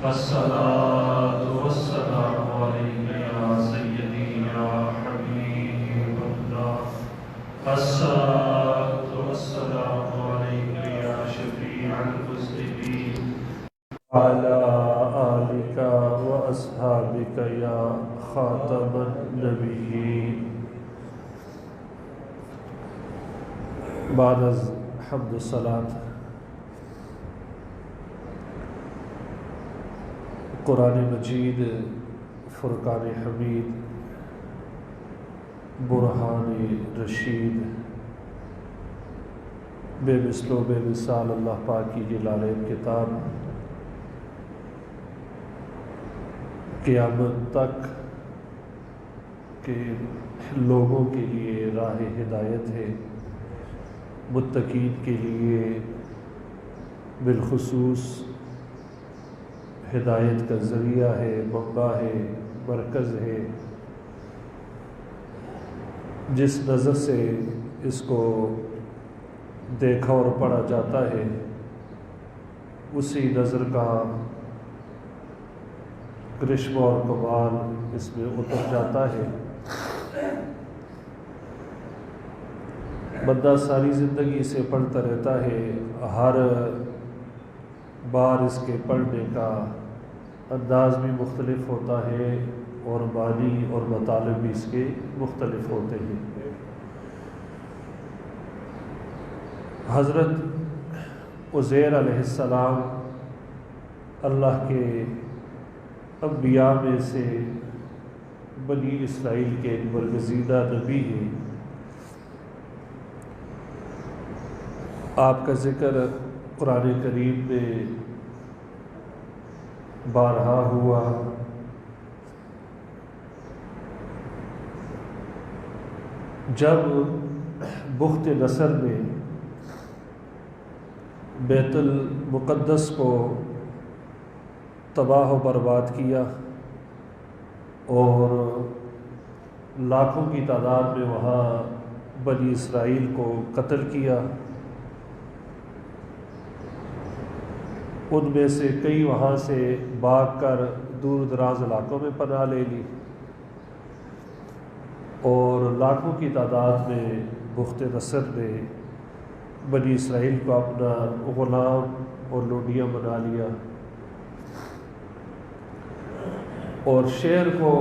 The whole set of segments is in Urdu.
الصلاة والسلام عليك يا سيدي يا حبيب الله. الصلاة والسلام عليك يا شفيع المذنبين وعلى آلك وأصحابك يا خاتم النبيين. بعد از حمد الصلاة قرآن مجید، فرقان حمید، برہان رشید، بے مثل و بے مثال اللہ پاک کی جلال کتاب قیامت تک کے لوگوں کے لیے راہ ہدایت ہے، متقین کے لیے بالخصوص ہدایت کا ذریعہ ہے، منبع ہے، مرکز ہے. جس نظر سے اس کو دیکھا اور پڑھا جاتا ہے اسی نظر کا کرشمہ اور کمال اس میں اتر جاتا ہے. بندہ ساری زندگی اسے پڑھتا رہتا ہے، ہر بار اس کے پڑھنے کا انداز بھی مختلف ہوتا ہے اور معنی اور مطالب بھی اس کے مختلف ہوتے ہیں. حضرت عزیر علیہ السلام اللہ کے انبیاء میں سے بنی اسرائیل کے ایک برگزیدہ نبی ہیں. آپ کا ذکر قرآن کریم میں بارہا ہوا. جب بخت نصر نے بیت المقدس کو تباہ و برباد کیا اور لاکھوں کی تعداد میں وہاں بنی اسرائیل کو قتل کیا، ان میں سے کئی وہاں سے بھاگ کر دور دراز علاقوں میں پناہ لے لی اور لاکھوں کی تعداد میں بخت نصر نے بنی اسرائیل کو اپنا غلام اور لونڈیاں بنا لیا اور شہر کو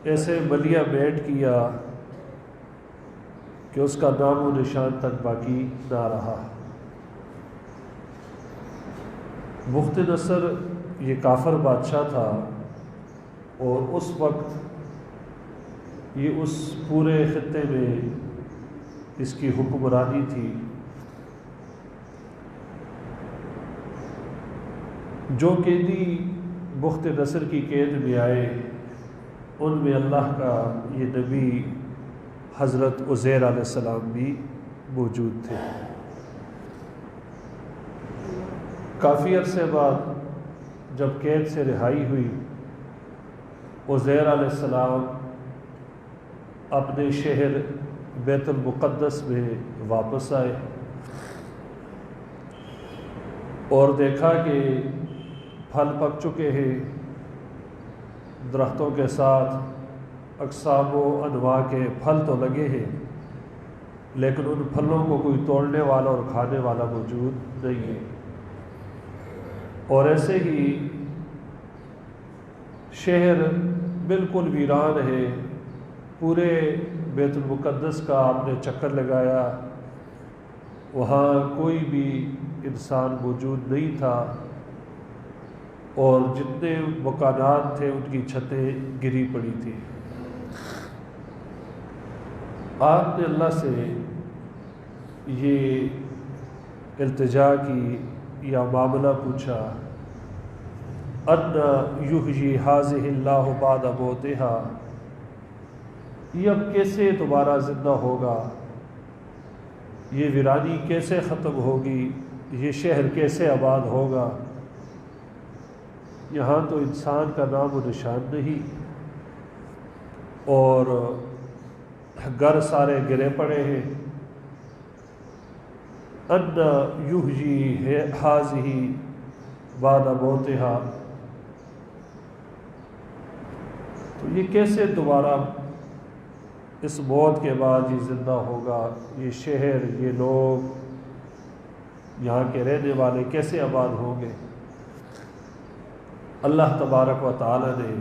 ایسے ملیہ بیٹ کیا کہ اس کا نام و نشان تک باقی نہ رہا. بخت نصر یہ کافر بادشاہ تھا اور اس وقت یہ اس پورے خطے میں اس کی حکمرانی تھی. جو قیدی بخت نصر کی قید میں آئے ان میں اللہ کا یہ نبی حضرت عزیر علیہ السلام بھی موجود تھے. کافی عرصے بعد جب قید سے رہائی ہوئی، عزیر علیہ السلام اپنے شہر بیت المقدس میں واپس آئے اور دیکھا کہ پھل پک چکے ہیں، درختوں کے ساتھ اقسام و انواع کے پھل تو لگے ہیں لیکن ان پھلوں کو کوئی توڑنے والا اور کھانے والا موجود نہیں ہے. اور ایسے ہی شہر بالکل ویران ہے. پورے بیت المقدس کا آپ نے چکر لگایا، وہاں کوئی بھی انسان موجود نہیں تھا اور جتنے مکانات تھے ان کی چھتیں گری پڑی تھیں. آپ نے اللہ سے یہ التجا کی یا معاملہ پوچھا، ان یحیی ھذہ اللہ بعد موتھا، یہ اب کیسے دوبارہ زندہ ہوگا، یہ ویرانی کیسے ختم ہوگی، یہ شہر کیسے آباد ہوگا. یہاں تو انسان کا نام و نشان نہیں اور گھر سارے گرے پڑے ہیں. ان یحیی ھذہ بعد موتہا، تو یہ کیسے دوبارہ اس موت کے بعد یہ زندہ ہوگا؟ یہ شہر، یہ لوگ یہاں کے رہنے والے کیسے آباد ہوں گے؟ اللہ تبارک و تعالی نے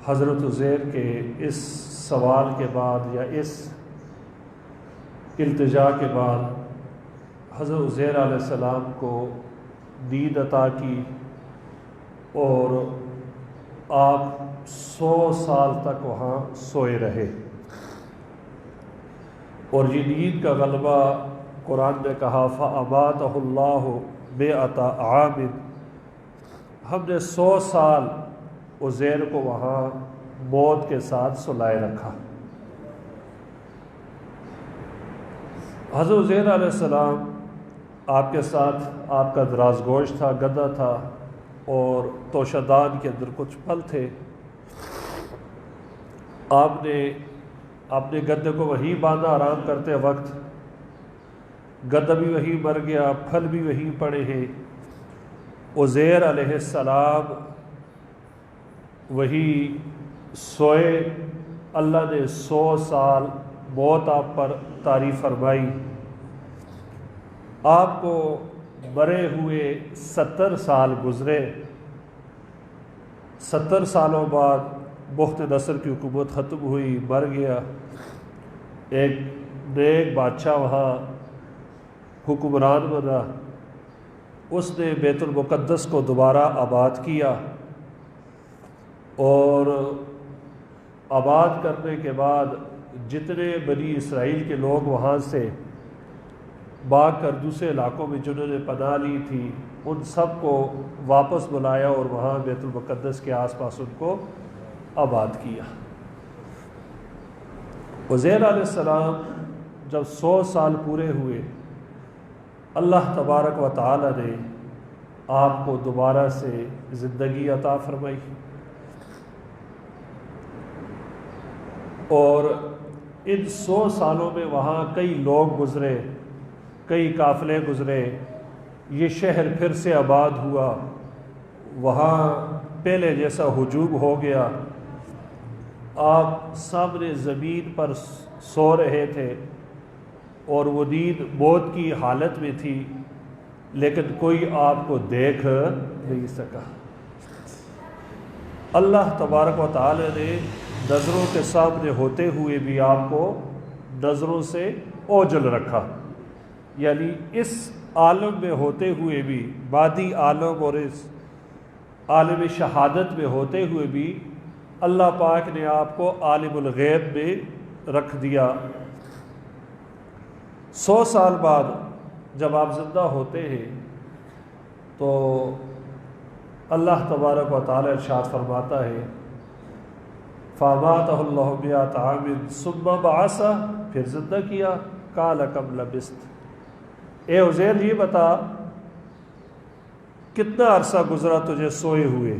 حضرت عزیر کے اس سوال کے بعد یا اس التجا کے بعد حضرت عزیر علیہ السلام کو نیند عطا کی، اور آپ 100 سال تک وہاں سوئے رہے۔ اور یہ نیند کا غلبہ قرآن نے کہا فَأَمَاتَهُ اللَّهُ مِئَةَ عَامٍ، ہم نے 100 سال عزیر کو وہاں موت کے ساتھ سلائے رکھا۔ حضرت عزیر علیہ السلام آپ کے ساتھ آپ کا دراز گوشت تھا، گدا تھا، اور توشدان کے اندر کچھ پھل تھے۔ آپ نے اپنے گدے کو وہیں باندھا، آرام کرتے وقت گدا بھی وہیں مر گیا، پھل بھی وہیں پڑے ہیں۔ عزیر علیہ السلام وہی سوئے، اللہ نے 100 سال موت آپ پر طاری فرمائی۔ آپ کو مرے ہوئے 70 سال گزرے۔ 70 سالوں بعد بخت نصر کی حکومت ختم ہوئی، مر گیا۔ ایک نیک بادشاہ وہاں حکمران بنا، اس نے بیت المقدس کو دوبارہ آباد کیا، اور آباد کرنے کے بعد جتنے بنی اسرائیل کے لوگ وہاں سے بھاگ کر دوسرے علاقوں میں جنہوں نے پناہ لی تھی، ان سب کو واپس بلایا اور وہاں بیت المقدس کے آس پاس ان کو آباد کیا۔ عزیر علیہ السلام جب 100 سال پورے ہوئے، اللہ تبارک و تعالی نے آپ کو دوبارہ سے زندگی عطا فرمائی، اور ان 100 سالوں میں وہاں کئی لوگ گزرے، کئی قافلے گزرے، یہ شہر پھر سے آباد ہوا، وہاں پہلے جیسا ہجوم ہو گیا۔ آپ سامنے زمین پر سو رہے تھے، اور وہ نیند موت کی حالت میں تھی، لیکن کوئی آپ کو دیکھ نہیں سکا۔ اللہ تبارک و تعالی نے نظروں کے سامنے ہوتے ہوئے بھی آپ کو نظروں سے اوجھل رکھا، یعنی اس عالم میں ہوتے ہوئے بھی، بعدی عالم اور اس عالم شہادت میں ہوتے ہوئے بھی اللہ پاک نے آپ کو عالم الغیب میں رکھ دیا۔ 100 سال بعد جب آپ زندہ ہوتے ہیں تو اللہ تبارک و تعالی ارشاد فرماتا ہے فَأَمَاتَهُ اللَّهُ مِئَةَ عَامٍ ثُمَّ بَعَثَهُ، پھر زندہ کیا۔ قَالَ كَمْ لَبِثْتَ، اے عزیر یہ بتا کتنا عرصہ گزرا تجھے سوئے ہوئے؟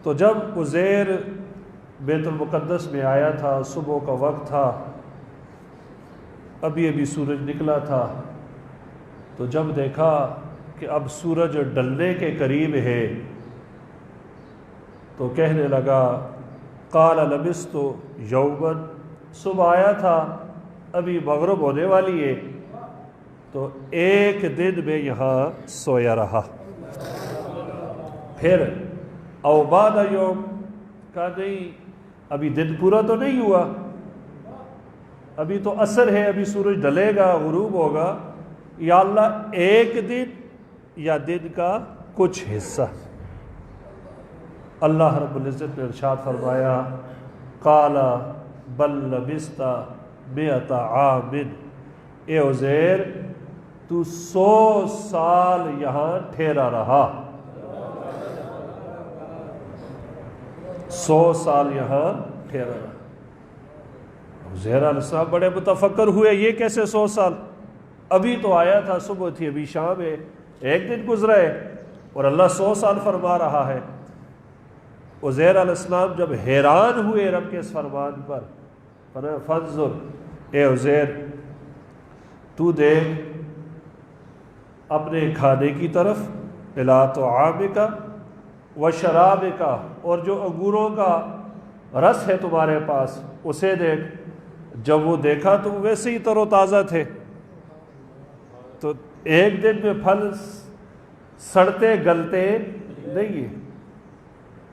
تو جب عزیر بیت المقدس میں آیا تھا، صبح کا وقت تھا، ابھی سورج نکلا تھا، تو جب دیکھا کہ اب سورج ڈلنے کے قریب ہے، تو کہنے لگا قال لبثت یوما، صبح آیا تھا، ابھی مغرب ہونے والی ہے، تو ایک دن میں یہاں سویا رہا۔ پھر او بعد یوم، کہا نہیں ابھی دن پورا تو نہیں ہوا، ابھی تو عصر ہے، ابھی سورج ڈلے گا، غروب ہوگا، یا اللہ ایک دن یا دن کا کچھ حصہ۔ اللہ رب العزت نے ارشاد فرمایا قال بل لبثت 100 عام، اے عزیر تو 100 سال یہاں ٹھہرا رہا، 100 سال یہاں ٹھہرا رہا۔ عزیر علیہ السلام بڑے متفکر ہوئے، یہ کیسے 100 سال؟ ابھی تو آیا تھا، صبح تھی، ابھی شام ہے، ایک دن گزرا ہے، اور اللہ 100 سال فرما رہا ہے۔ عزیر علیہ السلام جب حیران ہوئے رب کے اس فرمان پر، فانظر، اے عزیر تو دیکھ اپنے کھانے کی طرف، الا طعامک و شرابک، اور جو انگوروں کا رس ہے تمہارے پاس اسے دیکھ۔ جب وہ دیکھا تو ویسے ہی تر و تازہ تھے، تو ایک دن میں پھل سڑتے گلتے نہیں ہے۔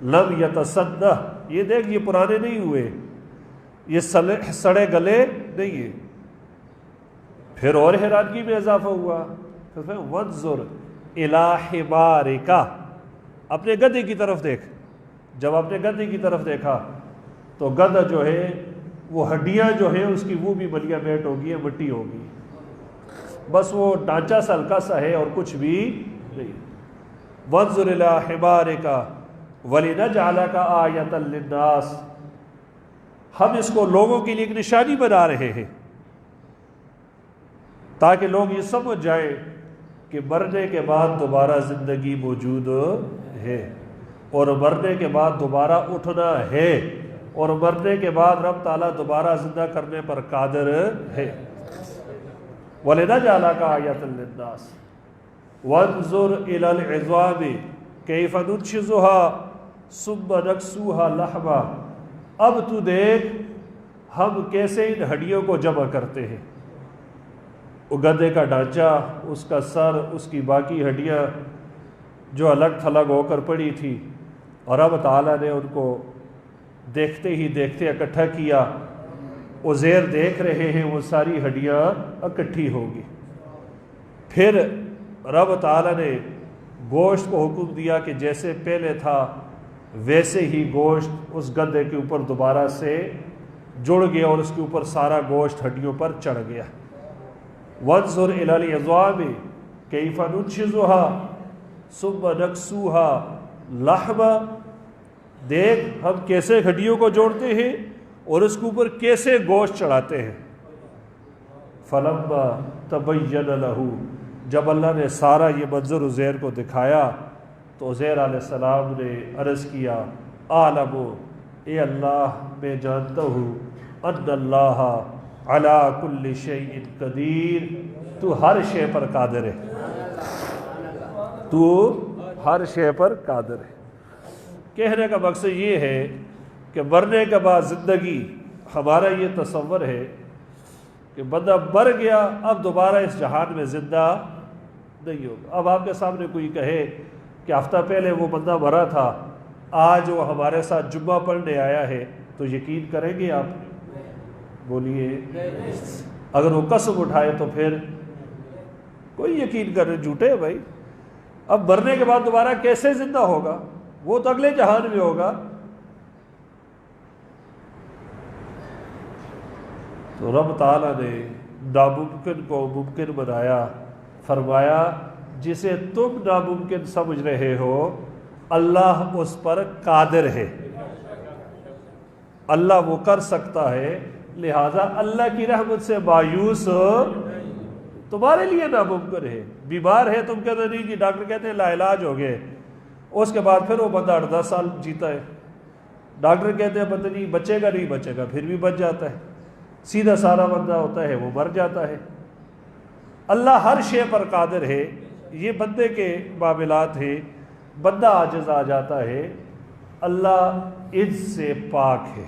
لم یتصدع، یہ دیکھ یہ پرانے نہیں ہوئے، یہ سڑے گلے نہیں ہے۔ پھر اور حیرانگی میں اضافہ ہوا، پھر وانظر الی حمارک، اپنے گدھے کی طرف دیکھ۔ جب اپنے گدھے کی طرف دیکھا تو گدھا جو ہے وہ ہڈیاں جو ہیں اس کی وہ بھی ملیا میٹ ہوگی، مٹی ہوگی، بس وہ ڈھانچہ سا ہلکا سا ہے اور کچھ بھی نہیں۔ وانظر الی حمارک وَلِنَجْعَلَكَ آیَةً لِلنَّاسِ، ہم اس کو لوگوں کے لیے ایک نشانی بنا رہے ہیں تاکہ لوگ یہ سمجھ جائیں کہ مرنے کے بعد دوبارہ زندگی موجود ہے، اور مرنے کے بعد دوبارہ اٹھنا ہے، اور مرنے کے بعد رب تعالیٰ دوبارہ زندہ کرنے پر قادر ہے۔ وَلِنَجْعَلَكَ آیَةً لِلنَّاسِ وَانظُرْ إِلَى الْعِظَامِ كَيْفَ نُنشِزُهَا ثُمَّ نَكْسُوهَا لَحْمًا، اب تو دیکھ ہم کیسے ان ہڈیوں کو جمع کرتے ہیں۔ وہ گدھے کا ڈھانچہ، اس کا سر، اس کی باقی ہڈیاں جو الگ تھلگ ہو کر پڑی تھی، اور رب تعالیٰ نے ان کو دیکھتے ہی دیکھتے اکٹھا کیا۔ عزیر دیکھ رہے ہیں وہ ساری ہڈیاں اکٹھی ہوگی۔ پھر رب تعالیٰ نے گوشت کو حکم دیا کہ جیسے پہلے تھا ویسے ہی گوشت اس گدھے کے اوپر دوبارہ سے جڑ گیا، اور اس کے اوپر سارا گوشت ہڈیوں پر چڑھ گیا۔ وانظر الی العظام کیف ننشزها ثم نکسوها لحما، دیکھ ہم کیسے ہڈیوں کو جوڑتے ہیں اور اس کے اوپر کیسے گوشت چڑھاتے ہیں۔ فلما تبین له، جب اللہ نے سارا یہ منظر عزیر کو دکھایا تو عزیر علیہ السلام نے عرض کیا، اعلم، اے اللہ میں جانتا ہوں، ان اللہ علی کل شیء قدیر، تو ہر شے پر قادر ہے، تو ہر شے پر قادر ہے۔ کہنے کا مقصد یہ ہے کہ مرنے کے بعد زندگی، ہمارا یہ تصور ہے کہ بندہ مر گیا اب دوبارہ اس جہان میں زندہ نہیں ہوگا۔ اب آپ کے سامنے کوئی کہے کہ ہفتہ پہلے وہ بندہ مرا تھا، آج وہ ہمارے ساتھ جمعہ پڑھنے آیا ہے، تو یقین کریں گے آپ؟ بولیے۔ اگر وہ قسم اٹھائے تو پھر کوئی یقین کرے، جھوٹے ہے بھائی۔ اب مرنے کے بعد دوبارہ کیسے زندہ ہوگا؟ وہ تو اگلے جہان میں ہوگا۔ تو رب تعالیٰ نے ناممکن کو ممکن بنایا، فرمایا جسے تم ناممکن سمجھ رہے ہو اللہ اس پر قادر ہے، اللہ وہ کر سکتا ہے، لہذا اللہ کی رحمت سے مایوس تمہارے لیے ناممکن ہے۔ بیمار ہے، تم کہتے نہیں جی، ڈاکٹر کہتے ہیں لا علاج ہو گئے، اس کے بعد پھر وہ بندہ 8-10 سال جیتا ہے، ڈاکٹر کہتے ہیں پتہ نہیں بچے گا نہیں بچے گا، پھر بھی بچ جاتا ہے، سیدھا سارا بندہ ہوتا ہے وہ مر جاتا ہے۔ اللہ ہر شے پر قادر ہے، یہ بندے کے معاملات ہیں، بندہ عاجز آ جاتا ہے، اللہ عجز سے پاک ہے،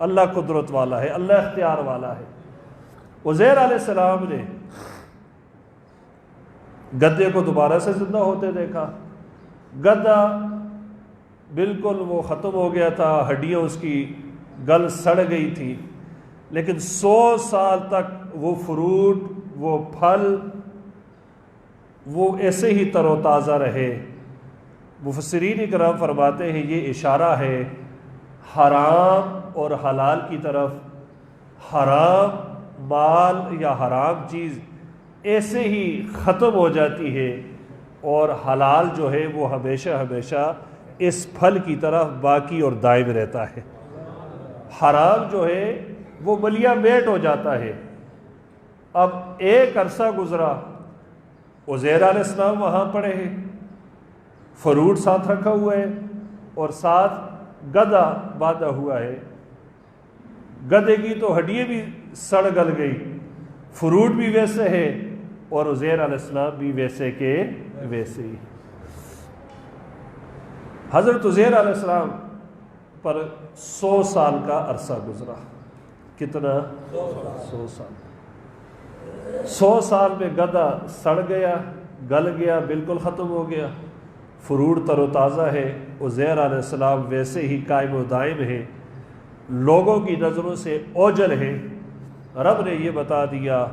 اللہ قدرت والا ہے، اللہ اختیار والا ہے۔ عزیر علیہ السلام نے گدھے کو دوبارہ سے زندہ ہوتے دیکھا، گدھا بالکل وہ ختم ہو گیا تھا، ہڈیاں اس کی گل سڑ گئی تھی، لیکن 100 سال تک وہ فروٹ، وہ پھل، وہ ایسے ہی تر و تازہ رہے۔ مفسرین اکرام فرماتے ہیں یہ اشارہ ہے حرام اور حلال کی طرف۔ حرام مال یا حرام چیز ایسے ہی ختم ہو جاتی ہے، اور حلال جو ہے وہ ہمیشہ ہمیشہ اس پھل کی طرف باقی اور دائم رہتا ہے۔ حرام جو ہے وہ ملیا میٹ ہو جاتا ہے۔ اب ایک عرصہ گزرا، عزیر علیہ السلام وہاں پڑے ہیں، فروٹ ساتھ رکھا ہوا ہے اور ساتھ گدھا باندھا ہوا ہے۔ گدھے کی تو ہڈیاں بھی سڑ گل گئی، فروٹ بھی ویسے ہے، اور عزیر علیہ السلام بھی ویسے کے ویسے ہی۔ حضرت عزیر علیہ السلام پر 100 سال کا عرصہ گزرا۔ کتنا؟ 100 سال۔ 100 سال میں گدھا سڑ گیا، گل گیا، بالکل ختم ہو گیا، فروڑ تر و تازہ ہے۔ عزیر علیہ السلام ویسے ہی قائم و دائم ہیں، لوگوں کی نظروں سے اوجل ہیں۔ رب نے یہ بتا دیا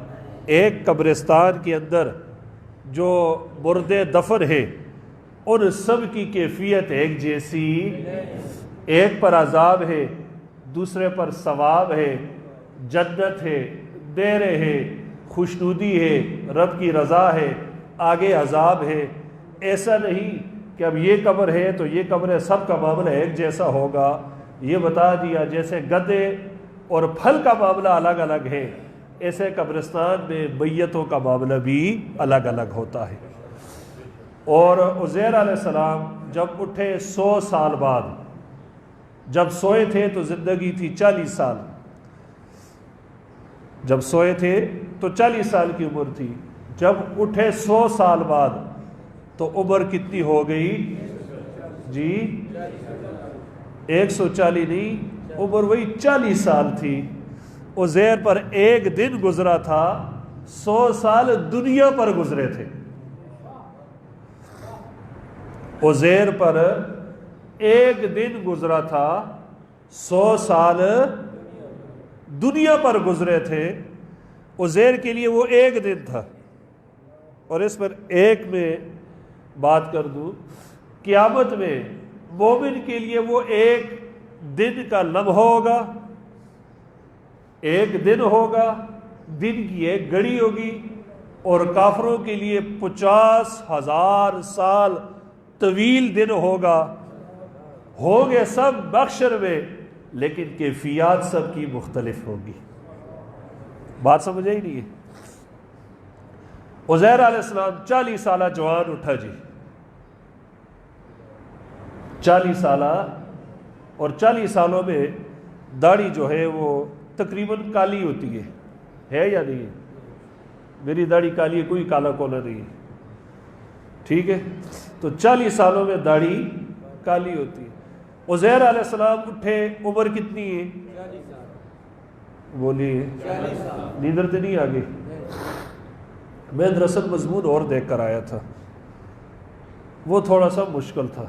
ایک قبرستان کے اندر جو مردے دفن ہیں ان سب کی کیفیت ایک جیسی، ایک پر عذاب ہے، دوسرے پر ثواب ہے، جنت ہے، دیرے ہے، خوشنودی ہے، رب کی رضا ہے، آگے عذاب ہے۔ ایسا نہیں کہ اب یہ قبر ہے تو یہ قبر ہے، سب کا معاملہ ایک جیسا ہوگا۔ یہ بتا دیا جیسے گدے اور پھل کا معاملہ الگ الگ ہے، ایسے قبرستان میں میتوں کا معاملہ بھی الگ الگ ہوتا ہے۔ اور عزیر علیہ السلام جب اٹھے 100 سال بعد، جب سوئے تھے تو زندگی تھی 40 سال، جب سوئے تھے تو 40 سال کی عمر تھی، جب اٹھے 100 سال بعد تو عمر کتنی ہو گئی جی؟ 140 نہیں، عمر وہی 40 سال تھی۔ عزیر پر ایک دن گزرا تھا، 100 سال دنیا پر گزرے تھے۔ عزیر پر ایک دن گزرا تھا، 100 سال دنیا پر گزرے تھے۔ عزیر کے لیے وہ ایک دن تھا۔ اور اس پر ایک میں بات کر دوں، قیامت میں مومن کے لیے وہ ایک دن کا لمحہ ہوگا، ایک دن ہوگا، دن کی ایک گھڑی ہوگی، اور کافروں کے لیے 50,000 سال طویل دن ہوگا۔ ہوں گے سب محشر میں، لیکن کیفیات سب کی مختلف ہوگی۔ بات سمجھ ہی نہیں ہے؟ عزیر علیہ السلام 40 سالہ جوان اٹھا جی، 40 سالہ، اور 40 سالوں میں داڑھی جو ہے وہ تقریباً کالی ہوتی ہے یا نہیں ہے؟ میری داڑھی کالی ہے، کوئی کالا کولا نہیں ہے، ٹھیک ہے؟ تو 40 سالوں میں داڑھی کالی ہوتی ہے۔ عزیر علیہ السلام اٹھے، عمر کتنی ہے؟ بولیے، نیندر تو نہیں آگئی؟ میں دراصل مضمون اور دیکھ کر آیا تھا، وہ تھوڑا سا مشکل تھا،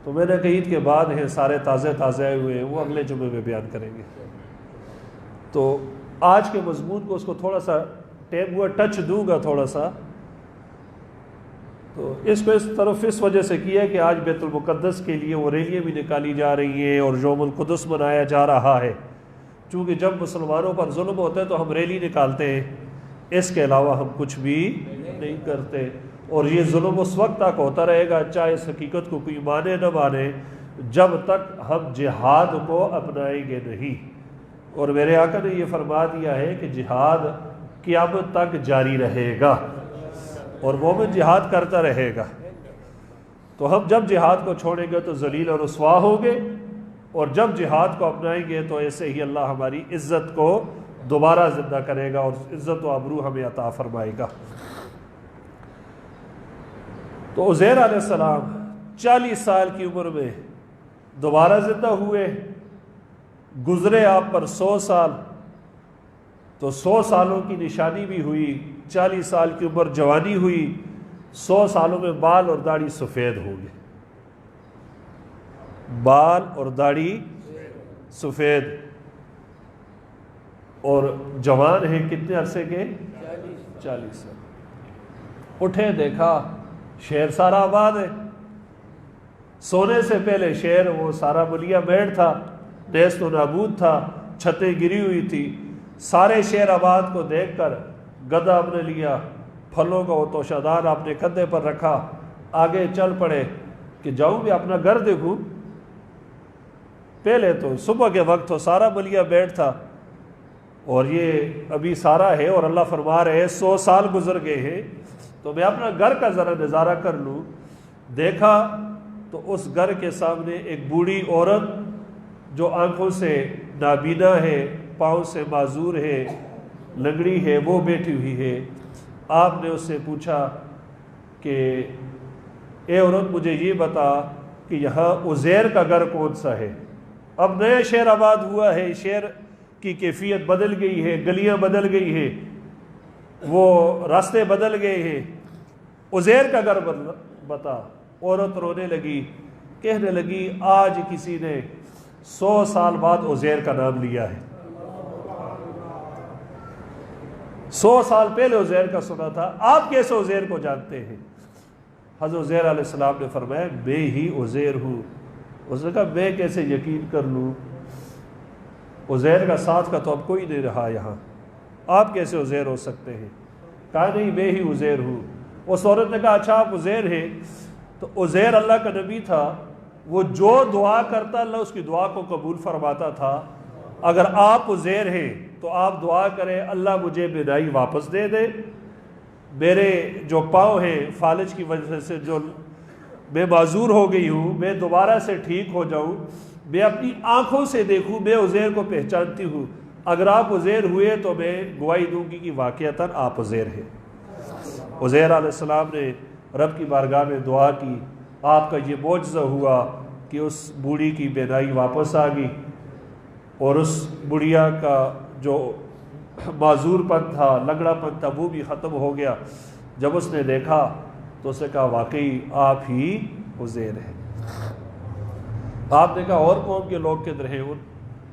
تو میں نے کہا عید کے بعد ہیں، سارے تازے تازے ہوئے ہیں، وہ اگلے جمعے میں بیان کریں گے۔ تو آج کے مضمون کو اس کو تھوڑا سا ٹائم ہوا ٹچ دوں گا تھوڑا سا، تو اس کو اس طرف اس وجہ سے کیا کہ آج بیت المقدس کے لیے وہ ریلیاں بھی نکالی جا رہی ہیں اور یوم القدس منایا جا رہا ہے۔ چونکہ جب مسلمانوں پر ظلم ہوتا ہے تو ہم ریلی نکالتے ہیں، اس کے علاوہ ہم کچھ بھی نہیں کرتے، اور یہ ظلم اس وقت تک ہوتا رہے گا چاہے اس حقیقت کو کوئی مانے نہ مانے، جب تک ہم جہاد کو اپنائیں گے نہیں۔ اور میرے آقا نے یہ فرما دیا ہے کہ جہاد قیامت تک جاری رہے گا، اور مومن جہاد کرتا رہے گا۔ تو ہم جب جہاد کو چھوڑیں گے تو ذلیل اور رسوا ہوں گے، اور جب جہاد کو اپنائیں گے تو ایسے ہی اللہ ہماری عزت کو دوبارہ زندہ کرے گا اور عزت و ابرو ہمیں عطا فرمائے گا۔ تو عزیر علیہ السلام 40 سال کی عمر میں دوبارہ زندہ ہوئے، گزرے آپ پر 100 سال، تو 100 سالوں کی نشانی بھی ہوئی، 40 سال کی عمر جوانی ہوئی، 100 سالوں میں بال اور داڑھی سفید ہو گئے، بال اور داڑھی سفید، اور جوان ہیں کتنے عرصے کے؟ 40 سال۔ اٹھے دیکھا شہر سارا آباد ہے، سونے سے پہلے شہر وہ سارا ملیا میڑ تھا، نیست و نابود تھا، چھتیں گری ہوئی تھی۔ سارے شہر آباد کو دیکھ کر گدھا اپنے لیا، پھلوں کا وہ توشادان اپنے کندھے پر رکھا، آگے چل پڑے کہ جاؤں بھی اپنا گھر دیکھوں۔ پہلے تو صبح کے وقت تو سارا ملیا بیٹھ تھا، اور یہ ابھی سارا ہے، اور اللہ فرما رہے ہیں 100 سال گزر گئے ہیں، تو میں اپنا گھر کا ذرا نظارہ کر لوں۔ دیکھا تو اس گھر کے سامنے ایک بوڑھی عورت جو آنکھوں سے نابینا ہے، پاؤں سے معذور ہے، لنگڑی ہے وہ بیٹھی ہوئی ہے۔ آپ نے اس سے پوچھا کہ اے عورت مجھے یہ بتا کہ یہاں عزیر کا گھر کون سا ہے؟ اب نیا شہر آباد ہوا ہے، شہر کی کیفیت بدل گئی ہے، گلیاں بدل گئی ہے، وہ راستے بدل گئے ہیں، عزیر کا گھر بتا۔ عورت رونے لگی، کہنے لگی آج کسی نے 100 سال بعد عزیر کا نام لیا ہے، 100 سال پہلے عزیر کا سنا تھا، آپ کیسے عزیر کو جانتے ہیں؟ حضرت عزیر علیہ السلام نے فرمایا میں ہی عزیر ہوں۔ اس نے کہا میں کیسے یقین کر لوں، عزیر کا ساتھ کا تو اب کوئی نہیں رہا یہاں، آپ کیسے عزیر ہو سکتے ہیں؟ کہا نہیں میں ہی عزیر ہوں۔ اس عورت نے کہا اچھا آپ عزیر ہیں؟ تو عزیر اللہ کا نبی تھا، وہ جو دعا کرتا اللہ اس کی دعا کو قبول فرماتا تھا۔ اگر آپ عزیر ہیں تو آپ دعا کریں اللہ مجھے بینائی واپس دے دے، میرے جو پاؤں ہیں فالج کی وجہ سے جو میں معذور ہو گئی ہوں، میں دوبارہ سے ٹھیک ہو جاؤں، میں اپنی آنکھوں سے دیکھوں، میں عزیر کو پہچانتی ہوں۔ اگر آپ عزیر ہوئے تو میں گواہی دوں گی کہ واقعتاً آپ عزیر ہیں۔ عزیر علیہ السلام نے رب کی بارگاہ میں دعا کی، آپ کا یہ معجزہ ہوا کہ اس بوڑھی کی بینائی واپس آ گئی، اور اس بڑھیا کا جو معذور پن تھا، لنگڑا پن تھا، وہ بھی ختم ہو گیا۔ جب اس نے دیکھا تو اس نے کہا واقعی آپ ہی عزیر ہیں۔ آپ نے کہا اور قوم کے لوگ کدھر ہیں؟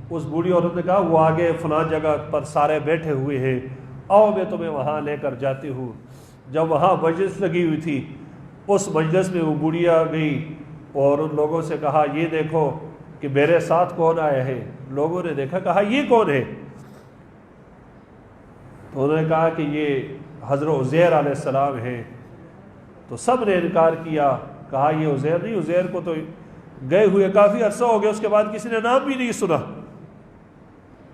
اس بوڑھی عورت نے کہا وہ آگے فلاں جگہ پر سارے بیٹھے ہوئے ہیں، آؤ میں تمہیں وہاں لے کر جاتی ہوں۔ جب وہاں مجلس لگی ہوئی تھی، اس مجلس میں وہ بوڑھیا گئی اور ان لوگوں سے کہا یہ دیکھو کہ میرے ساتھ کون آیا ہے۔ لوگوں نے دیکھا، کہا یہ کون ہے؟ تو انہوں نے کہا کہ یہ حضرت عزیر علیہ السلام ہیں۔ تو سب نے انکار کیا، کہا یہ عزیر نہیں، عزیر کو تو گئے ہوئے کافی عرصہ ہو گیا، اس کے بعد کسی نے نام بھی نہیں سنا،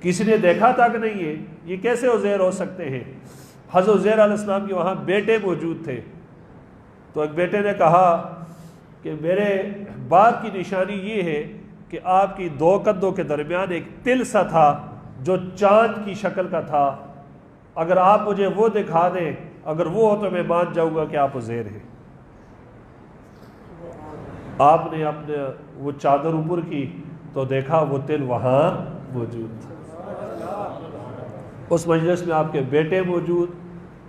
کسی نے دیکھا تک نہیں ہے، یہ کیسے عزیر ہو سکتے ہیں؟ حضرت عزیر علیہ السلام کے وہاں بیٹے موجود تھے، تو ایک بیٹے نے کہا کہ میرے باپ کی نشانی یہ ہے کہ آپ کی 2 قدوں کے درمیان ایک تل سا تھا جو چاند کی شکل کا تھا، اگر آپ مجھے وہ دکھا دیں، اگر وہ ہو تو میں مان جاؤں گا کہ آپ عزیر ہیں۔ آپ نے اپنے وہ چادر اوپر کی تو دیکھا وہ تل وہاں موجود تھا۔ اس مجلس میں آپ کے بیٹے موجود،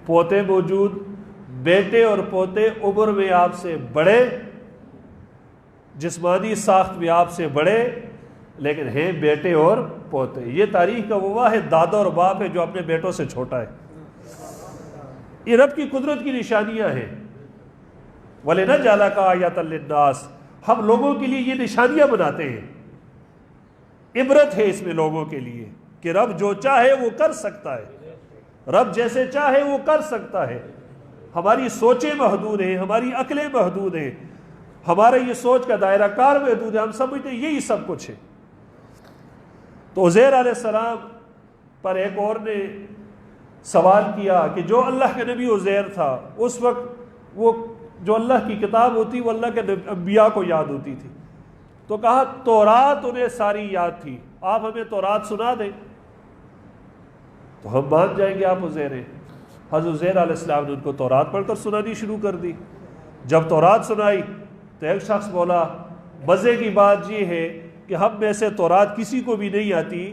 پوتے موجود، بیٹے اور پوتے عمر میں آپ سے بڑے، جسمانی ساخت میں آپ سے بڑے، لیکن ہیں بیٹے اور پوتے۔ یہ تاریخ کا وہ واحد دادا اور باپ ہے جو اپنے بیٹوں سے چھوٹا ہے۔ یہ رب کی قدرت کی نشانیاں ہیں۔ وَلِنَجْعَلَكَ آیَةً لِلنَّاسِ، ہم لوگوں کے لیے یہ نشانیاں بناتے ہیں، عبرت ہے اس میں لوگوں کے لیے کہ رب جو چاہے وہ کر سکتا ہے، رب جیسے چاہے وہ کر سکتا ہے۔ ہماری سوچیں محدود ہیں، ہماری عقلیں محدود ہیں، ہمارا یہ سوچ کا دائرہ کار محدود ہے، ہم سمجھتے ہیں یہی سب کچھ ہے۔ تو عزیر علیہ السلام پر ایک اور نے سوال کیا کہ جو اللہ کے نبی عزیر تھا، اس وقت وہ جو اللہ کی کتاب ہوتی وہ اللہ کے انبیاء کو یاد ہوتی تھی، تو کہا تورات انہیں ساری یاد تھی، آپ ہمیں تورات سنا دیں تو ہم مان جائیں گے آپ عزیر ہیں۔ حضرت عزیر علیہ السلام نے ان کو تورات پڑھ کر سنانی شروع کر دی۔ جب تورات سنائی تو ایک شخص بولا مزے کی بات یہ ہے کہ ہم میں سے تورات کسی کو بھی نہیں آتی،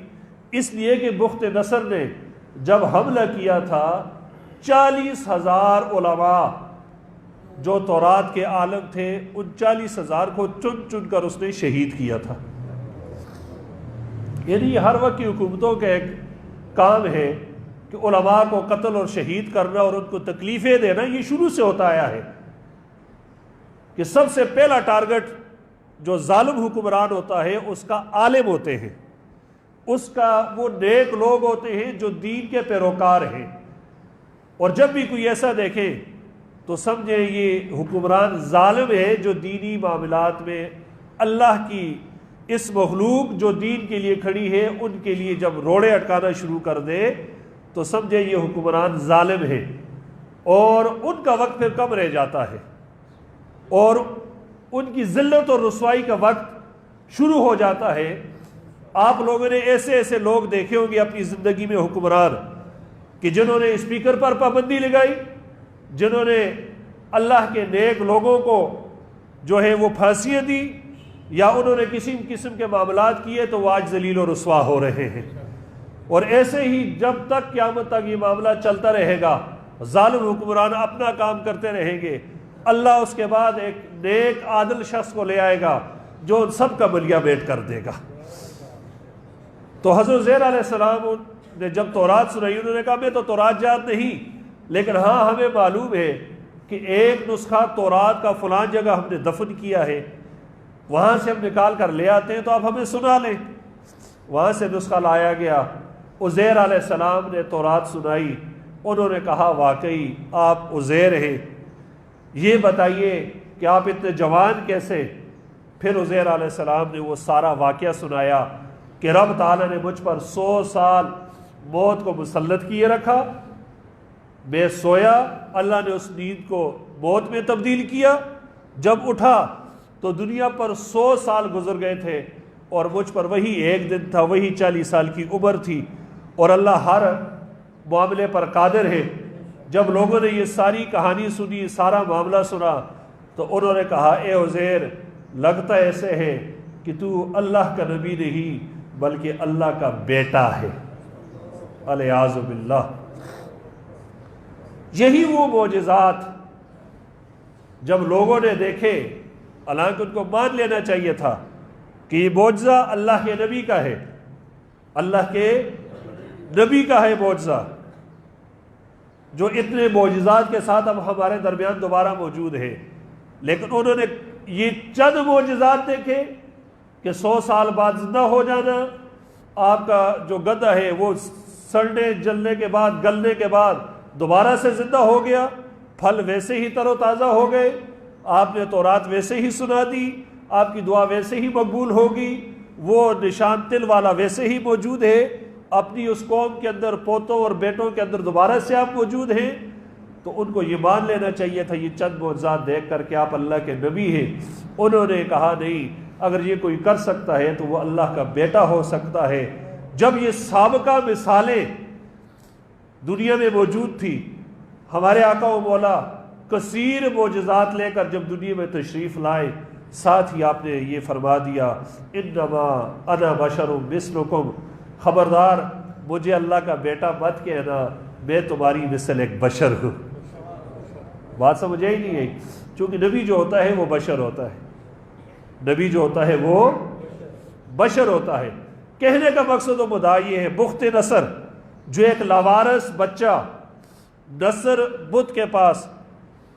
اس لیے کہ بخت نصر نے جب حملہ کیا تھا 40,000 علماء جو تورات کے عالم تھے، ان 40,000 کو چن چن کر اس نے شہید کیا تھا۔ یعنی یہ ہر وقت کی حکومتوں کا ایک کام ہے کہ علماء کو قتل اور شہید کرنا اور ان کو تکلیفیں دینا، یہ شروع سے ہوتا آیا ہے کہ سب سے پہلا ٹارگٹ جو ظالم حکمران ہوتا ہے اس کا عالم ہوتے ہیں، اس کا وہ نیک لوگ ہوتے ہیں جو دین کے پیروکار ہیں، اور جب بھی کوئی ایسا دیکھے تو سمجھے یہ حکمران ظالم ہے جو دینی معاملات میں اللہ کی اس مخلوق جو دین کے لیے کھڑی ہے ان کے لیے جب روڑے اٹکانا شروع کر دے تو سمجھے یہ حکمران ظالم ہے، اور ان کا وقت پھر کم رہ جاتا ہے، اور ان کی ذلت اور رسوائی کا وقت شروع ہو جاتا ہے۔ آپ لوگوں نے ایسے ایسے لوگ دیکھے ہوں گے اپنی زندگی میں حکمران کہ جنہوں نے اسپیکر پر پابندی لگائی، جنہوں نے اللہ کے نیک لوگوں کو جو ہے وہ پھانسیاں دی، یا انہوں نے کسی قسم کے معاملات کیے، تو وہ آج ذلیل و رسوا ہو رہے ہیں۔ اور ایسے ہی جب تک قیامت تک یہ معاملہ چلتا رہے گا، ظالم حکمران اپنا کام کرتے رہیں گے، اللہ اس کے بعد ایک نیک عادل شخص کو لے آئے گا جو ان سب کا بلیہ بیٹ کر دے گا۔ تو حضرت عزیر علیہ السلام نے جب تورات سنائی، انہوں نے کہا میں تو تورات جانتا نہیں، لیکن ہاں ہمیں معلوم ہے کہ ایک نسخہ تورات کا فلان جگہ ہم نے دفن کیا ہے، وہاں سے ہم نکال کر لے آتے ہیں، تو آپ ہمیں سنا لیں۔ وہاں سے نسخہ لایا گیا، عزیر علیہ السلام نے تورات سنائی، انہوں نے کہا واقعی آپ عزیر ہیں، یہ بتائیے کہ آپ اتنے جوان کیسے؟ پھر عزیر علیہ السلام نے وہ سارا واقعہ سنایا کہ رب تعالیٰ نے مجھ پر 100 سال موت کو مسلط کیے رکھا، میں سویا، اللہ نے اس نیند کو موت میں تبدیل کیا، جب اٹھا تو دنیا پر 100 سال گزر گئے تھے اور مجھ پر وہی ایک دن تھا، وہی 40 سال کی عمر تھی، اور اللہ ہر معاملے پر قادر ہے۔ جب لوگوں نے یہ ساری کہانی سنی، سارا معاملہ سنا، تو انہوں نے کہا اے عزیر، لگتا ایسے ہے کہ تو اللہ کا نبی نہیں بلکہ اللہ کا بیٹا ہے، الیاذ باللہ۔ یہی وہ معجزات جب لوگوں نے دیکھے، حالانکہ ان کو مان لینا چاہیے تھا کہ یہ معجزہ اللہ کے نبی کا ہے، اللہ کے نبی کا ہے معجزہ، جو اتنے معجزات کے ساتھ اب ہمارے درمیان دوبارہ موجود ہے۔ لیکن انہوں نے یہ چند معجزات دیکھے کہ 100 سال بعد زندہ ہو جانا، آپ کا جو گدھا ہے وہ سڑنے جلنے کے بعد، گلنے کے بعد دوبارہ سے زندہ ہو گیا، پھل ویسے ہی تر و تازہ ہو گئے، آپ نے تورات ویسے ہی سنا دی، آپ کی دعا ویسے ہی مقبول ہوگی، وہ نشان تل والا ویسے ہی موجود ہے، اپنی اس قوم کے اندر پوتوں اور بیٹوں کے اندر دوبارہ سے آپ موجود ہیں۔ تو ان کو یہ مان لینا چاہیے تھا یہ چند معجزات دیکھ کر کہ آپ اللہ کے نبی ہیں۔ انہوں نے کہا نہیں، اگر یہ کوئی کر سکتا ہے تو وہ اللہ کا بیٹا ہو سکتا ہے۔ جب یہ سابقہ مثالیں دنیا میں موجود تھی، ہمارے آقا و مولا کثیر معجزات لے کر جب دنیا میں تشریف لائے، ساتھ ہی آپ نے یہ فرما دیا انما انا بشر مثلکم، خبردار مجھے اللہ کا بیٹا مت کہنا، میں تمہاری مثل ایک بشر ہوں۔ بات سمجھے ہی نہیں ہے، چونکہ نبی جو ہوتا ہے وہ بشر ہوتا ہے، نبی جو ہوتا ہے وہ بشر ہوتا ہے۔ کہنے کا مقصد و مدعا یہ ہے، بخت نصر جو ایک لاوارث بچہ نصر بت کے پاس،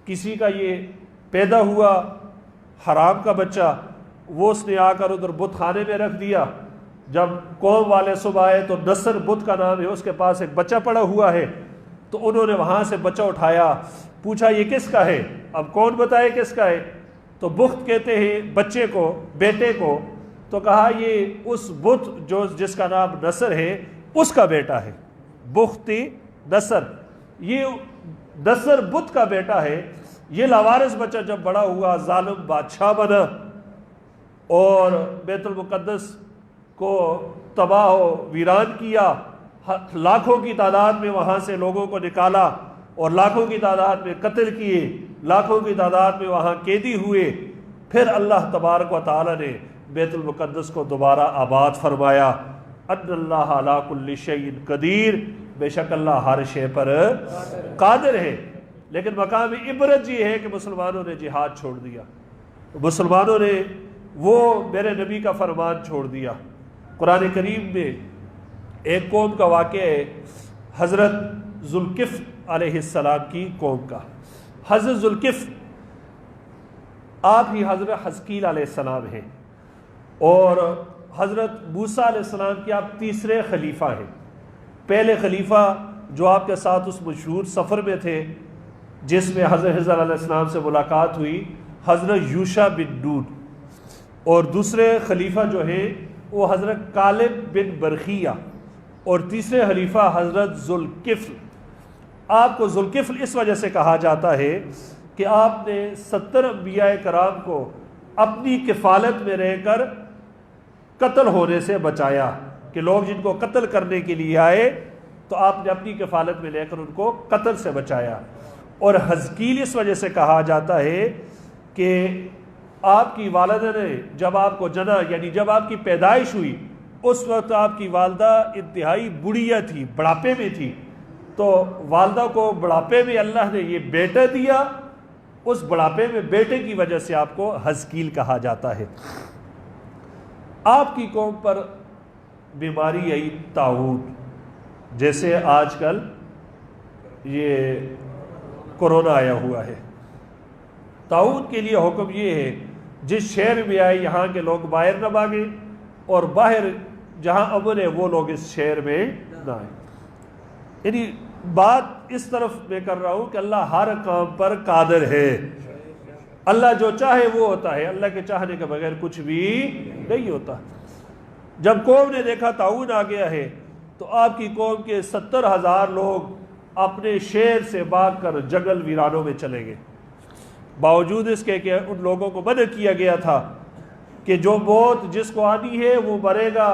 کسی کا یہ پیدا ہوا حرام کا بچہ، وہ اس نے آ کر ادھر بت خانے میں رکھ دیا۔ جب قوم والے صبح آئے تو نصر بت کا نام ہے، اس کے پاس ایک بچہ پڑا ہوا ہے، تو انہوں نے وہاں سے بچہ اٹھایا، پوچھا یہ کس کا ہے؟ اب کون بتائے کس کا ہے؟ تو بخت کہتے ہیں بچے کو، بیٹے کو، تو کہا یہ اس بت جس کا نام نصر ہے اس کا بیٹا ہے، بخت نصر، یہ نصر بت کا بیٹا ہے۔ یہ لاوارث بچہ جب بڑا ہوا، ظالم بادشاہ بنا اور بیت المقدس کو تباہ و ویران کیا، لاکھوں کی تعداد میں وہاں سے لوگوں کو نکالا اور لاکھوں کی تعداد میں قتل کیے، لاکھوں کی تعداد میں وہاں قیدی ہوئے۔ پھر اللہ تبارک و تعالی نے بیت المقدس کو دوبارہ آباد فرمایا۔ ان اللہ علی کل شیء قدیر، بے شک اللہ ہر شے پر قادر ہے۔ لیکن مقام عبرت یہ ہے کہ مسلمانوں نے جہاد چھوڑ دیا، مسلمانوں نے وہ میرے نبی کا فرمان چھوڑ دیا۔ قرآن کریم میں ایک قوم کا واقعہ ہے، حضرت ذوالکفل علیہ السلام کی قوم کا۔ حضرت ذوالکفل آپ ہی حضرت حزقیل علیہ السلام ہیں، اور حضرت موسیٰ علیہ السلام کے آپ تیسرے خلیفہ ہیں۔ پہلے خلیفہ جو آپ کے ساتھ اس مشہور سفر میں تھے جس میں حضرت خضر علیہ السلام سے ملاقات ہوئی، حضرت یوشع بن نون، اور دوسرے خلیفہ جو ہیں وہ حضرت کالب بن برخیہ، اور تیسرے خلیفہ حضرت ذوالکفل۔ آپ کو ذوالکفل اس وجہ سے کہا جاتا ہے کہ آپ نے 70 انبیاء کرام کو اپنی کفالت میں رہ کر قتل ہونے سے بچایا، کہ لوگ جن کو قتل کرنے کے لیے آئے تو آپ نے اپنی کفالت میں لے کر ان کو قتل سے بچایا۔ اور حزقیل اس وجہ سے کہا جاتا ہے کہ آپ کی والدہ نے جب آپ کو جنا، یعنی جب آپ کی پیدائش ہوئی، اس وقت آپ کی والدہ انتہائی بڑھیا تھی، بڑھاپے میں تھی، تو والدہ کو بڑھاپے میں اللہ نے یہ بیٹا دیا، اس بڑھاپے میں بیٹے کی وجہ سے آپ کو حزقیل کہا جاتا ہے۔ آپ کی قوم پر بیماری آئی طاعون، جیسے آج کل یہ کورونا آیا ہوا ہے۔ طاعون کے لیے حکم یہ ہے جس شہر میں آئے یہاں کے لوگ باہر نہ بھاگیں، اور باہر جہاں امن ہے وہ لوگ اس شہر میں نہ آئیں۔ یعنی بات اس طرف میں کر رہا ہوں کہ اللہ ہر کام پر قادر ہے، اللہ جو چاہے وہ ہوتا ہے، اللہ کے چاہنے کے بغیر کچھ بھی نہیں ہوتا۔ جب قوم نے دیکھا طاعون آ گیا ہے تو آپ کی قوم کے 70,000 لوگ اپنے شہر سے بھاگ کر جنگل ویرانوں میں چلے گئے، باوجود اس کے کہ ان لوگوں کو منع کیا گیا تھا کہ جو موت جس کو آنی ہے وہ مرے گا،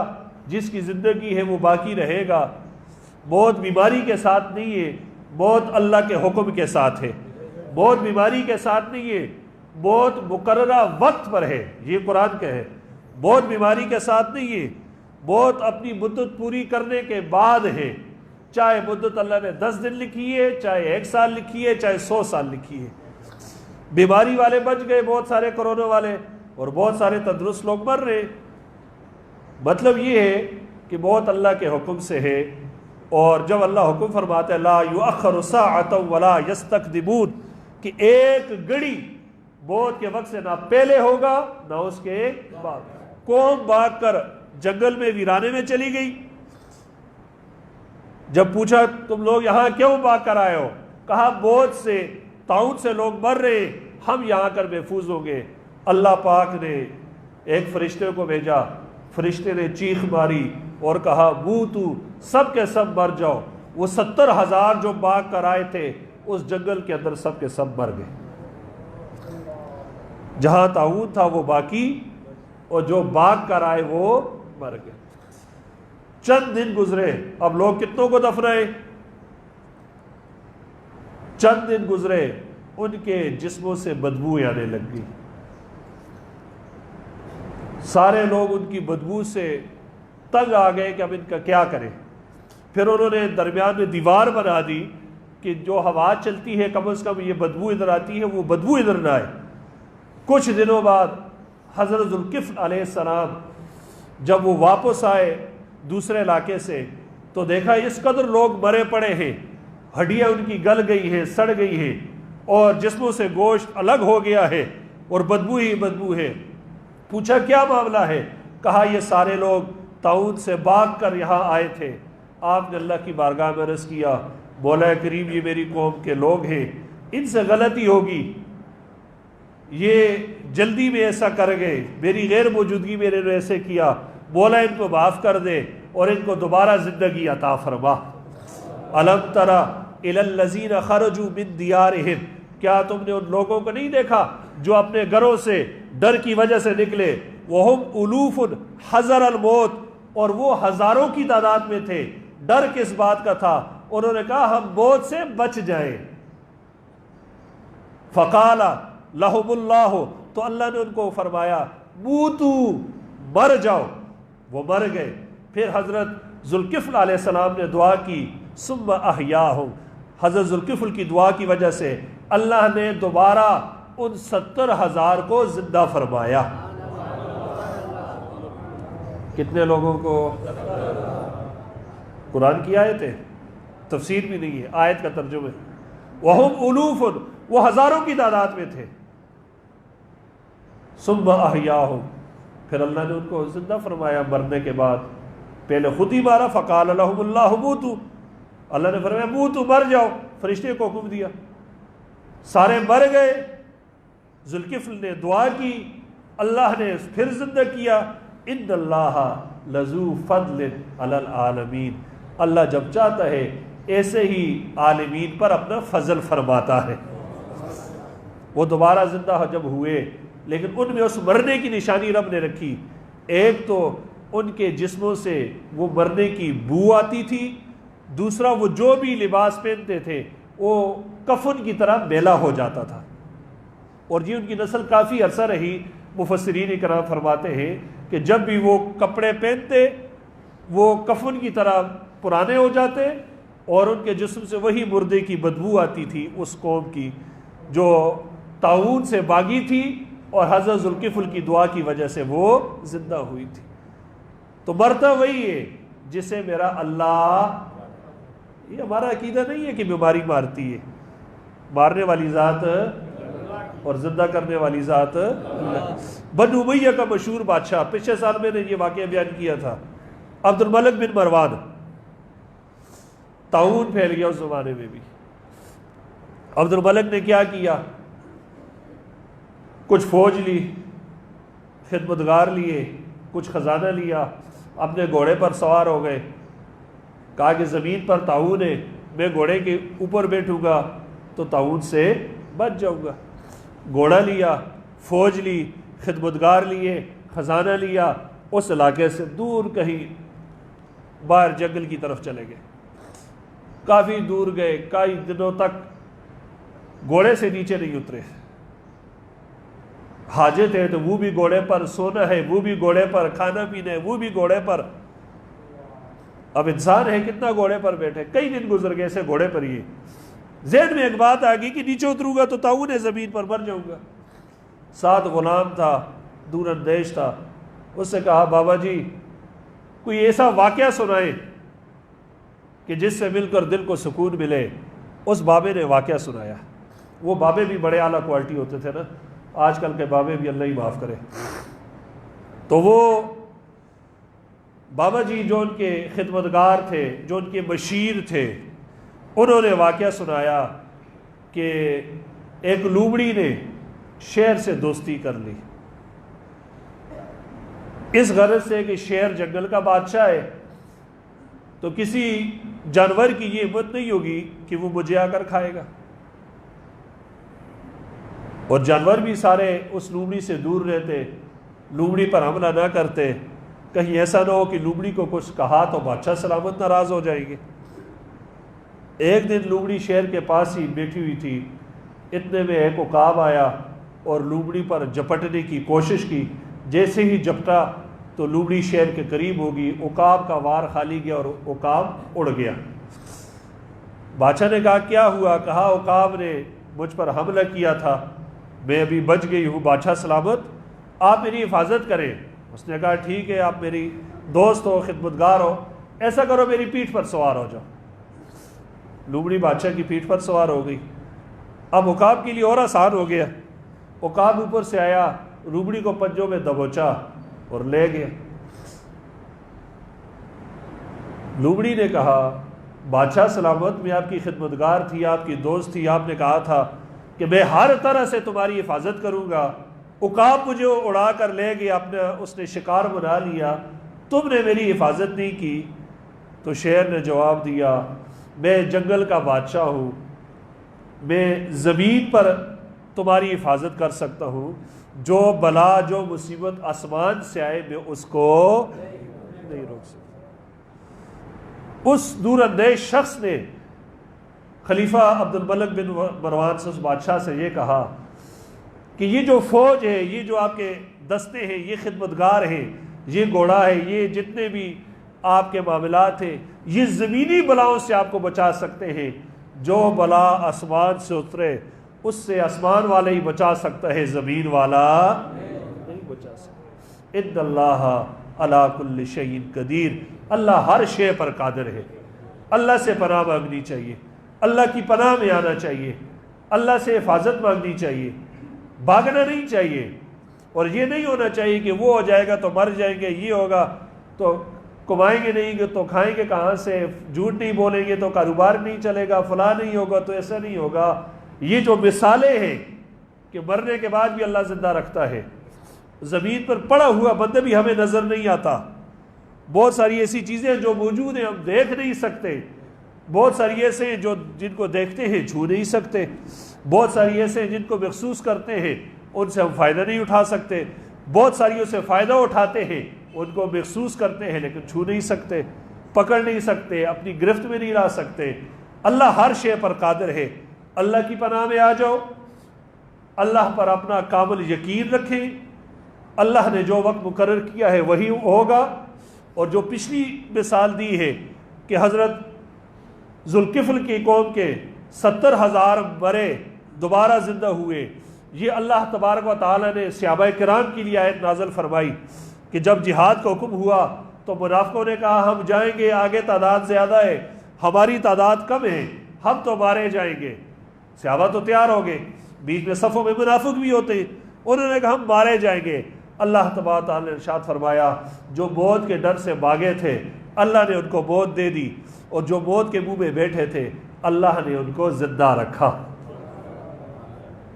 جس کی زندگی ہے وہ باقی رہے گا۔ موت بیماری کے ساتھ نہیں ہے، موت اللہ کے حکم کے ساتھ ہے، موت بیماری کے ساتھ نہیں ہے، موت مقررہ وقت پر ہے، یہ قرآن کا ہے۔ موت بیماری کے ساتھ نہیں ہے، موت اپنی مدت پوری کرنے کے بعد ہے، چاہے مدت اللہ نے 10 دن لکھی ہے، چاہے 1 سال لکھی ہے، چاہے 100 سال لکھی ہے۔ بیماری والے بچ گئے، بہت سارے کرونا والے، اور بہت سارے تندرست لوگ مر رہے۔ مطلب یہ ہے کہ موت اللہ کے حکم سے ہے، اور جب اللہ حکم فرماتا ہے لا یؤخر ساعۃ ولا یستقدمون، کہ ایک گھڑی موت کے وقت سے نہ پہلے ہوگا نہ اس کے بعد۔ قوم بھاگ کر جنگل میں ویرانے میں چلی گئی۔ جب پوچھا تم لوگ یہاں کیوں بھاگ کر آئے ہو، کہا موت سے، طاعون سے لوگ مر رہے، ہم یہاں کر محفوظ ہوں گے۔ اللہ پاک نے ایک فرشتے کو بھیجا، فرشتے نے چیخ ماری اور کہا موتو، سب کے سب مر جاؤ۔ وہ 70,000 جو بھاگ کر آئے تھے اس جنگل کے اندر سب کے سب مر گئے۔ جہاں طاعون تھا وہ باقی، اور جو بھاگ کر آئے وہ مر گئے۔ چند دن گزرے، اب لوگ کتنوں کو دفنائے؟ چند دن گزرے، ان کے جسموں سے بدبو آنے لگ گئی، سارے لوگ ان کی بدبو سے تنگ آ گئے کہ اب ان کا کیا کریں۔ پھر انہوں نے درمیان میں دیوار بنا دی کہ جو ہوا چلتی ہے کم از کم یہ بدبو ادھر آتی ہے وہ بدبو ادھر نہ آئے۔ کچھ دنوں بعد حضرت ذوالکفل علیہ السلام جب وہ واپس آئے دوسرے علاقے سے تو دیکھا اس قدر لوگ مرے پڑے ہیں، ہڈیاں ان کی گل گئی ہیں، سڑ گئی ہیں، اور جسموں سے گوشت الگ ہو گیا ہے، اور بدبو ہی بدبو ہے۔ پوچھا کیا معاملہ ہے؟ کہا یہ سارے لوگ طاعون سے بھاگ کر یہاں آئے تھے۔ آپ نے اللہ کی بارگاہ میں عرض کیا مولا کریم یہ میری قوم کے لوگ ہیں، ان سے غلطی ہوگی، یہ جلدی میں ایسا کر گئے، میری غیر موجودگی میں انہوں نے ایسے کیا، مولا ان کو معاف کر دے اور ان کو دوبارہ زندگی عطا فرما۔ الم تری الی الذین خرجوا من دیارہم، کیا تم نے ان لوگوں کو نہیں دیکھا جو اپنے گھروں سے ڈر کی وجہ سے نکلے، وہم الوف حذر الموت، اور وہ ہزاروں کی تعداد میں تھے۔ ڈر کس بات کا تھا؟ انہوں نے کہا ہم موت سے بچ جائیں۔ فقال لہم اللہ، تو اللہ نے ان کو فرمایا موتو، مر جاؤ، وہ مر گئے۔ پھر حضرت ذوالکفل علیہ السلام نے دعا کی ثم احیاہم، حضرت ذوالکفل کی دعا کی وجہ سے اللہ نے دوبارہ ان 70,000 کو زندہ فرمایا۔ کتنے لوگوں کو؟ قرآن کی آیت ہے، تفسیر بھی نہیں ہے، آیت کا ترجمہ ہے۔ وہم الوف، وہ ہزاروں کی تعداد میں تھے۔ ثم احیاہم، پھر اللہ نے ان کو زندہ فرمایا مرنے کے بعد۔ پہلے خود ہی مارا، فقال لہم اللہ موتو، اللہ نے فرمایا موتو، مر جاؤ، فرشتے کو حکم دیا، سارے مر گئے۔ ذوالکفل نے دعا کی، اللہ نے پھر زندہ کیا۔ ان اللہ لذو فضل علی العالمین، اللہ جب چاہتا ہے ایسے ہی عالمین پر اپنا فضل فرماتا ہے۔ وہ دوبارہ زندہ جب ہوئے، لیکن ان میں اس مرنے کی نشانی رب نے رکھی۔ ایک تو ان کے جسموں سے وہ مرنے کی بو آتی تھی، دوسرا وہ جو بھی لباس پہنتے تھے وہ کفن کی طرح میلا ہو جاتا تھا، اور یہ ان کی نسل کافی عرصہ رہی۔ مفسرین کرام فرماتے ہیں کہ جب بھی وہ کپڑے پہنتے وہ کفن کی طرح پرانے ہو جاتے، اور ان کے جسم سے وہی مردے کی بدبو آتی تھی اس قوم کی جو طاعون سے باغی تھی اور حضرت ذوالکفل کی دعا کی وجہ سے وہ زندہ ہوئی تھی۔ تو مرتا وہی ہے جسے میرا اللہ، یہ ہمارا عقیدہ نہیں ہے کہ بیماری مارتی ہے، مارنے والی ذات اور زندہ کرنے والی ذات اللہ۔ بنو امیہ کا مشہور بادشاہ، پچھلے سال میں نے یہ واقعہ بیان کیا تھا، عبد الملک بن مروان، طاعون پھیل گیا اس زمانے میں بھی۔ عبد الملک نے کیا کیا، کچھ فوج لی، خدمتگار لیے، کچھ خزانہ لیا، اپنے گھوڑے پر سوار ہو گئے، کہا کہ زمین پر طاعون ہے، میں گھوڑے کے اوپر بیٹھوں گا تو طاعون سے بچ جاؤں گا۔ گھوڑا لیا، فوج لی، خدمتگار لیے، خزانہ لیا، اس علاقے سے دور کہیں باہر جنگل کی طرف چلے گئے۔ کافی دور گئے، کئی دنوں تک گھوڑے سے نیچے نہیں اترے۔ حاجت ہے تو وہ بھی گھوڑے پر، سونا ہے وہ بھی گھوڑے پر، کھانا پینا ہے وہ بھی گھوڑے پر۔ اب انسان ہے کتنا گھوڑے پر بیٹھے، کئی دن گزر گئے سے گھوڑے پر ہی۔ ذہن میں ایک بات آ گئی کہ نیچے اتروں گا تو طاعون ہے، زمین پر مر جاؤں گا۔ ساتھ غلام تھا، دور اندیش تھا، اس سے کہا بابا جی کوئی ایسا واقعہ سنائے کہ جس سے مل کر دل کو سکون ملے۔ اس بابے نے واقعہ سنایا۔ وہ بابے بھی بڑے اعلیٰ کوالٹی ہوتے تھے نا، آج کل کے بابے بھی اللہ ہی معاف کرے۔ تو وہ بابا جی جو ان کے خدمتگار تھے، جو ان کے مشیر تھے، انہوں نے واقعہ سنایا کہ ایک لومڑی نے شیر سے دوستی کر لی، اس غرض سے کہ شیر جنگل کا بادشاہ ہے تو کسی جانور کی یہ ہمت نہیں ہوگی کہ وہ مجھے آ کر کھائے گا، اور جانور بھی سارے اس لومڑی سے دور رہتے، لومڑی پر حملہ نہ کرتے، کہیں ایسا نہ ہو کہ لومڑی کو کچھ کہا تو بادشاہ سلامت ناراض ہو جائیں گے۔ ایک دن لومڑی شیر کے پاس ہی بیٹھی ہوئی تھی، اتنے میں ایک عقاب آیا اور لومڑی پر جپٹنے کی کوشش کی۔ جیسے ہی جپٹا تو لومڑی شیر کے قریب ہوگی، عقاب کا وار خالی گیا اور عقاب اڑ گیا۔ بادشاہ نے کہا کیا ہوا؟ کہا عقاب نے مجھ پر حملہ کیا تھا، میں ابھی بچ گئی ہوں، بادشاہ سلامت، آپ میری حفاظت کریں۔ اس نے کہا ٹھیک ہے، آپ میری دوست ہو، خدمتگار ہو، ایسا کرو میری پیٹھ پر سوار ہو جاؤ۔ لومڑی بادشاہ کی پیٹھ پر سوار ہو گئی۔ اب عقاب کے لیے اور آسان ہو گیا، عقاب اوپر سے آیا، لومڑی کو پنجوں میں دبوچا اور لے گیا۔ لومڑی نے کہا بادشاہ سلامت، میں آپ کی خدمتگار تھی، آپ کی دوست تھی، آپ نے کہا تھا کہ میں ہر طرح سے تمہاری حفاظت کروں گا، عقاب مجھے اڑا کر لے گیا، اس نے شکار بنا لیا، تم نے میری حفاظت نہیں کی۔ تو شیر نے جواب دیا میں جنگل کا بادشاہ ہوں، میں زمین پر تمہاری حفاظت کر سکتا ہوں، جو بلا جو مصیبت آسمان سے آئے میں اس کو نہیں روک سکتا۔ اس دور اندیش شخص نے خلیفہ عبد الملک بن مروان سے، اس بادشاہ سے یہ کہا کہ یہ جو فوج ہے، یہ جو آپ کے دستے ہیں، یہ خدمتگار ہیں، یہ گھوڑا ہے، یہ جتنے بھی آپ کے معاملات ہیں، یہ زمینی بلاؤں سے آپ کو بچا سکتے ہیں۔ جو بلا آسمان سے اترے اس سے آسمان والا ہی بچا سکتا ہے، زمین والا نہیں بچا سکتا۔ ان اللہ علی کل شیء قدیر، اللہ ہر شے پر قادر ہے۔ اللہ سے پناہ مانگنی چاہیے، اللہ کی پناہ میں آنا چاہیے، اللہ سے حفاظت مانگنی چاہیے، بھاگنا نہیں چاہیے، اور یہ نہیں ہونا چاہیے کہ وہ ہو جائے گا تو مر جائیں گے، یہ ہوگا تو کمائیں گے نہیں گے تو کھائیں گے کہاں سے، جھوٹ نہیں بولیں گے تو کاروبار نہیں چلے گا، فلاں نہیں ہوگا تو ایسا نہیں ہوگا۔ یہ جو مثالیں ہیں کہ مرنے کے بعد بھی اللہ زندہ رکھتا ہے، زمین پر پڑا ہوا بندہ بھی ہمیں نظر نہیں آتا، بہت ساری ایسی چیزیں جو موجود ہیں ہم دیکھ نہیں سکتے، بہت ساری ایسے ہیں جو جن کو دیکھتے ہیں چھو نہیں سکتے، بہت ساری ایسے ہیں جن کو محسوس کرتے ہیں ان سے ہم فائدہ نہیں اٹھا سکتے، بہت ساریوں سے فائدہ اٹھاتے ہیں ان کو محسوس کرتے ہیں لیکن چھو نہیں سکتے۔ پکڑ نہیں سکتے، اپنی گرفت میں نہیں لا سکتے۔ اللہ ہر شے پر قادر ہے۔ اللہ کی پناہ میں آ جاؤ، اللہ پر اپنا کامل یقین رکھیں۔ اللہ نے جو وقت مقرر کیا ہے وہی ہوگا، اور جو پچھلی مثال دی ہے کہ حضرت ذوالکفل کی قوم کے 70,000 مرے دوبارہ زندہ ہوئے، یہ اللہ تبارک و تعالیٰ نے صحابہ کرام کے لیے آیت نازل فرمائی کہ جب جہاد کا حکم ہوا تو منافقوں نے کہا ہم جائیں گے، آگے تعداد زیادہ ہے، ہماری تعداد کم ہے، ہم تو مارے جائیں گے۔ صحابہ تو تیار ہو گئے، بیچ میں صفوں میں منافق بھی ہوتے، انہوں نے کہا ہم مارے جائیں گے۔ اللہ تبارک و تعالیٰ نے ارشاد فرمایا جو موت کے ڈر سے بھاگے تھے اللہ نے ان کو موت دے دی، اور جو موت کے منہ میں بیٹھے تھے اللہ نے ان کو زندہ رکھا۔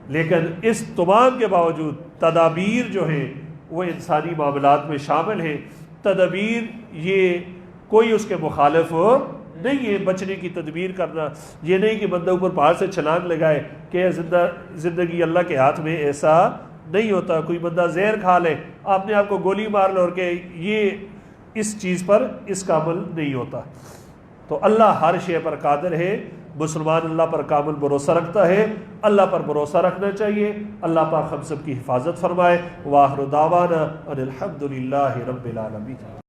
لیکن اس تمام کے باوجود تدابیر جو ہیں وہ انسانی معاملات میں شامل ہیں۔ تدابیر یہ کوئی اس کے مخالف نہیں ہے، بچنے کی تدبیر کرنا یہ نہیں کہ بندہ اوپر پہاڑ سے چھلانگ لگائے کہ زندگی اللہ کے ہاتھ میں، ایسا نہیں ہوتا۔ کوئی بندہ زہر کھا لے، آپ نے آپ کو گولی مار لو، اور کہ یہ اس چیز پر اس کا عمل نہیں ہوتا۔ تو اللہ ہر شے پر قادر ہے، مسلمان اللہ پر کامل بھروسہ رکھتا ہے، اللہ پر بھروسہ رکھنا چاہیے۔ اللہ پاک ہم سب کی حفاظت فرمائے۔ وآخر دعوانا ان الحمد للہ رب العالمین۔